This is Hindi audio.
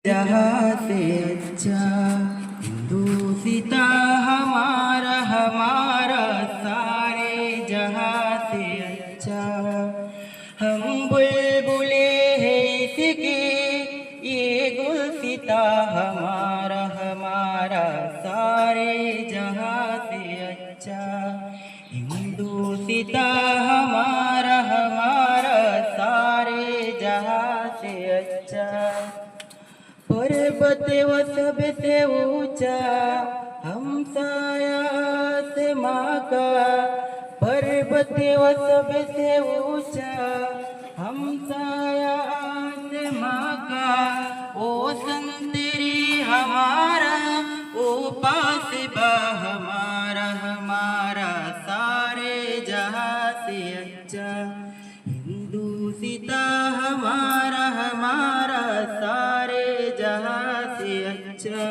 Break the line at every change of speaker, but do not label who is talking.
जहाँ से अच्छा हिंदुस्ता हमारा हमारा सारे जहाँ से अच्छा। हम बुलबुले हैं इसके ये गुलसिता हमारा हमारा सारे जहाँ से अच्छा। हिंदुस्ता हमारा हमारा सारे जहाँ से अच्छा। पर्वत व सबसे ऊंचा हमसाया आसमां का। पर्वत व सबसे ऊंचा हमसाया आसमां का। ओ संतरी हमारा ओ पासबा हमारा हमारा सारे जहाँ से अच्छा। हिंदुस्ता हमारा हमारा सारे जहाँ से अच्छा।